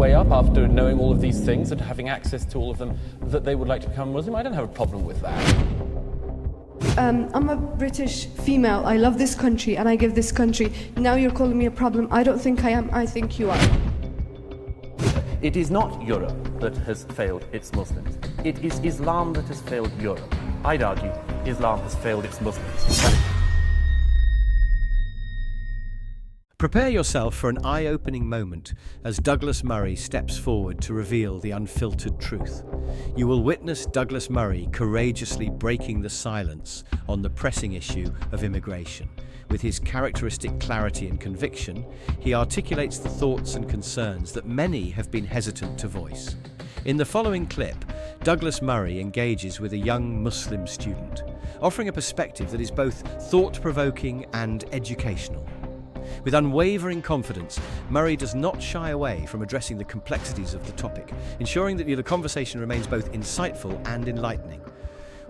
weigh up after knowing all of these things and having access to all of them that they would like to become Muslim. I don't have a problem with that. I'm a British female. I love this country and I give this country. Now you're calling me a problem. I don't think I am. I think you are. It is not Europe that has failed its Muslims. It is Islam that has failed Europe. I'd argue Islam has failed its Muslims. Prepare yourself for an eye-opening moment as Douglas Murray steps forward to reveal the unfiltered truth. You will witness Douglas Murray courageously breaking the silence on the pressing issue of immigration. With his characteristic clarity and conviction, he articulates the thoughts and concerns that many have been hesitant to voice. In the following clip, Douglas Murray engages with a young Muslim student, offering a perspective that is both thought-provoking and educational. With unwavering confidence, Murray does not shy away from addressing the complexities of the topic, ensuring that the conversation remains both insightful and enlightening.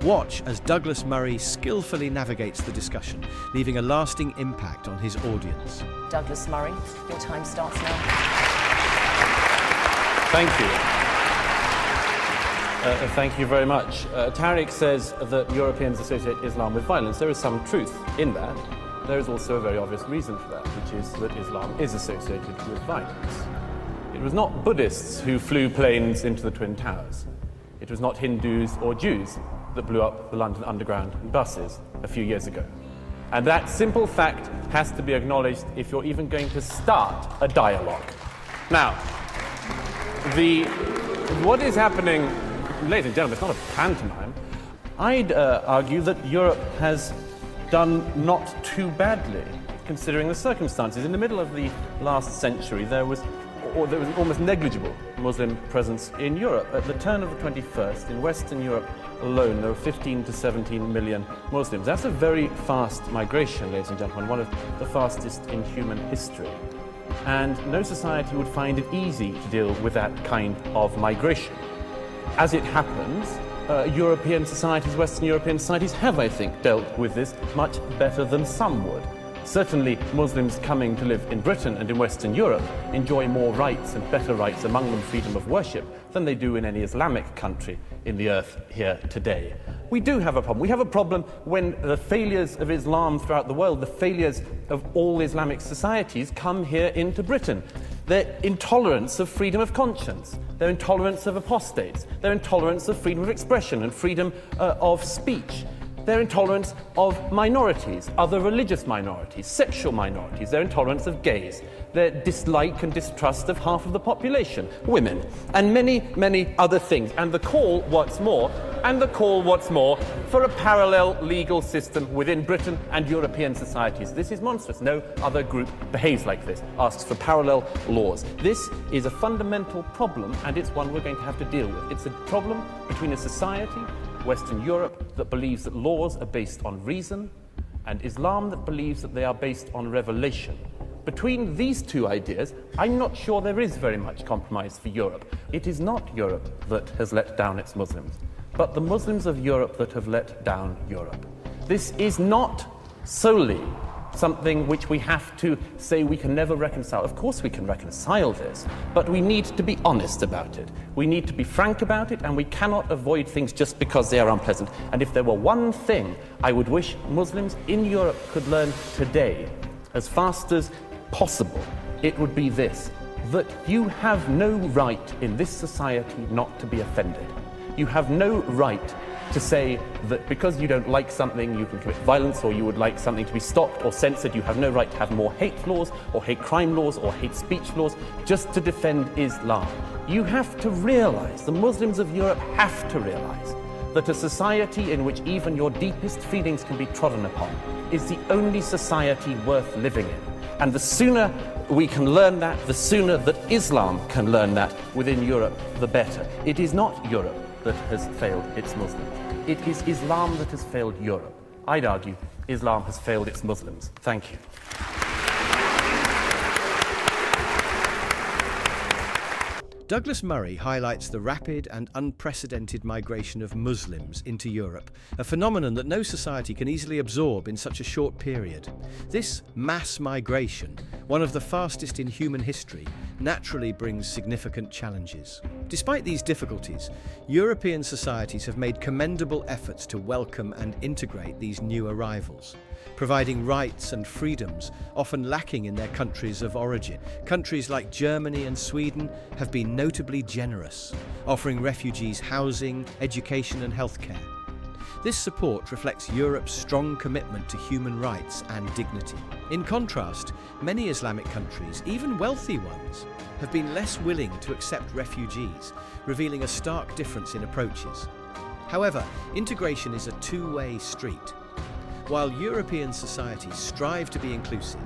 Watch as Douglas Murray skillfully navigates the discussion, leaving a lasting impact on his audience. Douglas Murray, your time starts now. Thank you. Thank you very much. Tariq says that Europeans associate Islam with violence. There is some truth in that. There is also a very obvious reason for that, which is that Islam is associated with violence. It was not Buddhists who flew planes into the Twin Towers. It was not Hindus or Jews that blew up the London Underground and buses a few years ago. And that simple fact has to be acknowledged if you're even going to start a dialogue. Now, what is happening, ladies and gentlemen, it's not a pantomime. I'd argue that Europe has done not too badly, considering the circumstances. In the middle of the last century, there was an almost negligible Muslim presence in Europe. At the turn of the 21st, in Western Europe alone, there were 15 to 17 million Muslims. That's a very fast migration, ladies and gentlemen, one of the fastest in human history. And no society would find it easy to deal with that kind of migration. As it happens, European societies, Western European societies have, I think, dealt with this much better than some would. Certainly, Muslims coming to live in Britain and in Western Europe enjoy more rights and better rights, among them freedom of worship, than they do in any Islamic country in the earth here today. We do have a problem. We have a problem when the failures of Islam throughout the world, the failures of all Islamic societies, come here into Britain. Their intolerance of freedom of conscience, their intolerance of apostates, their intolerance of freedom of expression and freedom of speech, their intolerance of minorities, other religious minorities, sexual minorities, their intolerance of gays, their dislike and distrust of half of the population, women, and many, many other things. And the call, what's more, for a parallel legal system within Britain and European societies. This is monstrous. No other group behaves like this, asks for parallel laws. This is a fundamental problem, and it's one we're going to have to deal with. It's a problem between a society, Western Europe, that believes that laws are based on reason, and Islam that believes that they are based on revelation. Between these two ideas, I'm not sure there is very much compromise for Europe. It is not Europe that has let down its Muslims, but the Muslims of Europe that have let down Europe. This is not solely something which we have to say we can never reconcile. Of course we can reconcile this, but we need to be honest about it. We need to be frank about it, and we cannot avoid things just because they are unpleasant. And if there were one thing I would wish Muslims in Europe could learn today, as fast as possible, it would be this: that you have no right in this society not to be offended. You have no right to say that because you don't like something, you can commit violence, or you would like something to be stopped or censored. You have no right to have more hate laws, or hate crime laws, or hate speech laws, just to defend Islam. You have to realize, the Muslims of Europe have to realize, that a society in which even your deepest feelings can be trodden upon is the only society worth living in. And the sooner we can learn that, the sooner that Islam can learn that within Europe, the better. It is not Europe that has failed its Muslims. It is Islam that has failed Europe. I'd argue Islam has failed its Muslims. Thank you. Douglas Murray highlights the rapid and unprecedented migration of Muslims into Europe, a phenomenon that no society can easily absorb in such a short period. This mass migration, one of the fastest in human history, naturally brings significant challenges. Despite these difficulties, European societies have made commendable efforts to welcome and integrate these new arrivals, providing rights and freedoms often lacking in their countries of origin. Countries like Germany and Sweden have been notably generous, offering refugees housing, education and healthcare. This support reflects Europe's strong commitment to human rights and dignity. In contrast, many Islamic countries, even wealthy ones, have been less willing to accept refugees, revealing a stark difference in approaches. However, integration is a two-way street. While European societies strive to be inclusive,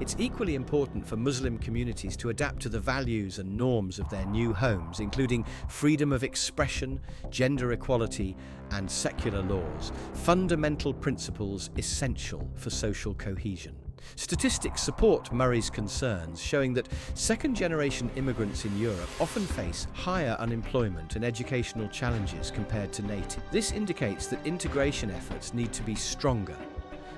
it's equally important for Muslim communities to adapt to the values and norms of their new homes, including freedom of expression, gender equality, and secular laws, fundamental principles essential for social cohesion. Statistics support Murray's concerns, showing that second-generation immigrants in Europe often face higher unemployment and educational challenges compared to native. This indicates that integration efforts need to be stronger,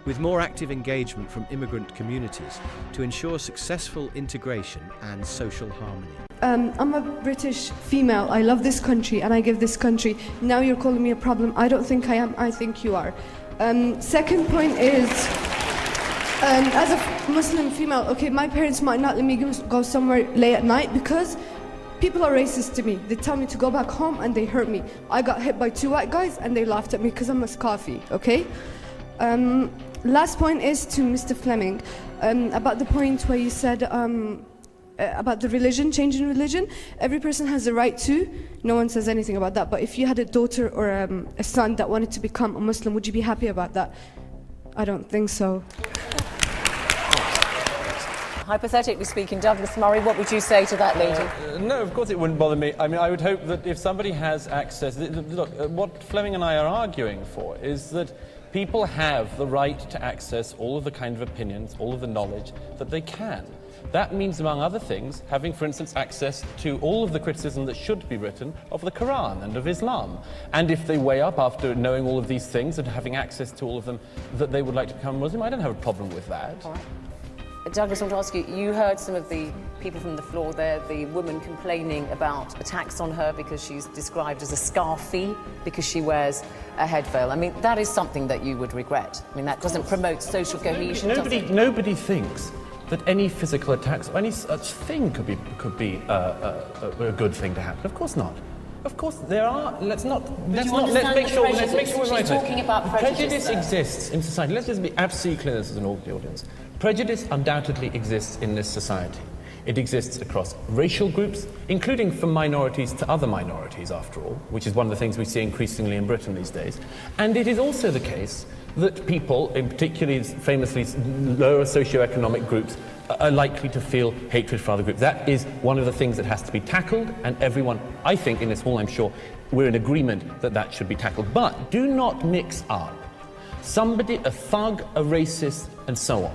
with more active engagement from immigrant communities to ensure successful integration and social harmony. I'm a British female. I love this country and I give this country. Now you're calling me a problem. I don't think I am. I think you are. Second point is, as a Muslim female, okay, my parents might not let me go somewhere late at night because people are racist to me. They tell me to go back home and they hurt me. I got hit by 2 white guys and they laughed at me because I'm a scoffy, okay? Last point is to Mr. Fleming, about the point where you said about the religion, changing religion. Every person has the right to. No one says anything about that. But if you had a daughter or a son that wanted to become a Muslim, would you be happy about that? I don't think so. Hypothetically speaking, Douglas Murray, what would you say to that lady? No, of course it wouldn't bother me. I mean, I would hope that if somebody has access... Look, what Fleming and I are arguing for is that people have the right to access all of the kind of opinions, all of the knowledge that they can. That means, among other things, having, for instance, access to all of the criticism that should be written of the Quran and of Islam. And if they weigh up after knowing all of these things and having access to all of them that they would like to become Muslim, I don't have a problem with that. All right. Douglas, I want to ask you, you heard some of the people from the floor there, the woman complaining about attacks on her because she's described as a scarfie because she wears a head veil. I mean, that is something that you would regret. I mean, that doesn't promote social cohesion, Nobody thinks that any physical attacks or any such thing could be a good thing to happen. Of course not. Of course there are. Let's make sure we're right. Talking about prejudice exists in society. Let's just be absolutely clear as an audience. Prejudice undoubtedly exists in this society. It exists across racial groups, including from minorities to other minorities, after all, which is one of the things we see increasingly in Britain these days. And it is also the case that people, in particularly famously lower socioeconomic groups, are likely to feel hatred for other groups. That is one of the things that has to be tackled, and everyone, I think, in this hall, I'm sure, we're in agreement that that should be tackled. But do not mix up somebody, a thug, a racist, and so on,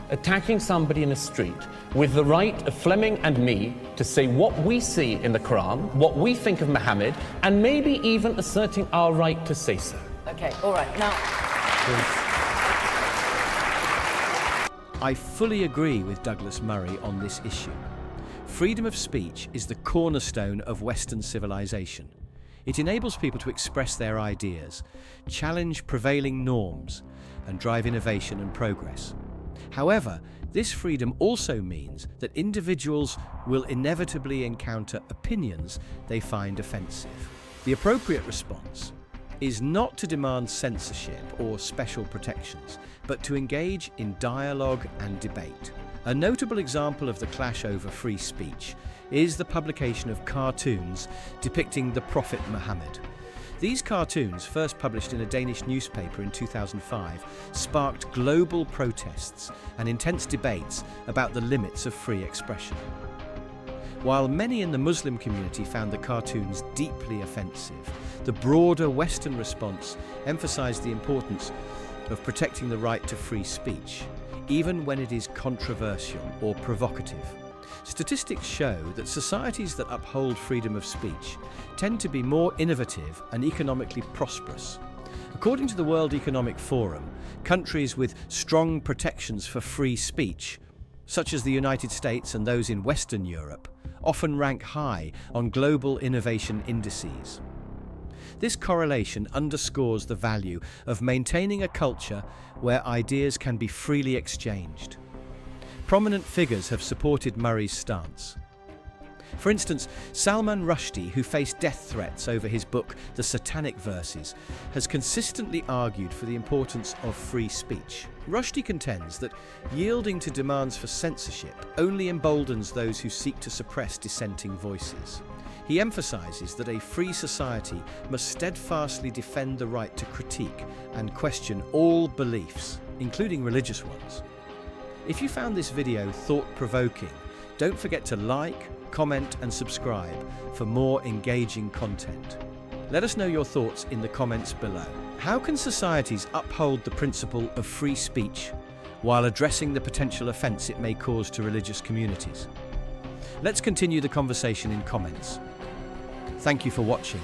attacking somebody in a street with the right of Fleming and me to say what we see in the Quran, what we think of Muhammad, and maybe even asserting our right to say so. Okay, all right, now... I fully agree with Douglas Murray on this issue. Freedom of speech is the cornerstone of Western civilization. It enables people to express their ideas, challenge prevailing norms, and drive innovation and progress. However, this freedom also means that individuals will inevitably encounter opinions they find offensive. The appropriate response is not to demand censorship or special protections, but to engage in dialogue and debate. A notable example of the clash over free speech is the publication of cartoons depicting the Prophet Muhammad. These cartoons, first published in a Danish newspaper in 2005, sparked global protests and intense debates about the limits of free expression. While many in the Muslim community found the cartoons deeply offensive, the broader Western response emphasized the importance of protecting the right to free speech, even when it is controversial or provocative. Statistics show that societies that uphold freedom of speech tend to be more innovative and economically prosperous. According to the World Economic Forum, countries with strong protections for free speech, such as the United States and those in Western Europe, often rank high on global innovation indices. This correlation underscores the value of maintaining a culture where ideas can be freely exchanged. Prominent figures have supported Murray's stance. For instance, Salman Rushdie, who faced death threats over his book The Satanic Verses, has consistently argued for the importance of free speech. Rushdie contends that yielding to demands for censorship only emboldens those who seek to suppress dissenting voices. He emphasizes that a free society must steadfastly defend the right to critique and question all beliefs, including religious ones. If you found this video thought-provoking, don't forget to like, comment and subscribe for more engaging content. Let us know your thoughts in the comments below. How can societies uphold the principle of free speech while addressing the potential offence it may cause to religious communities? Let's continue the conversation in comments. Thank you for watching.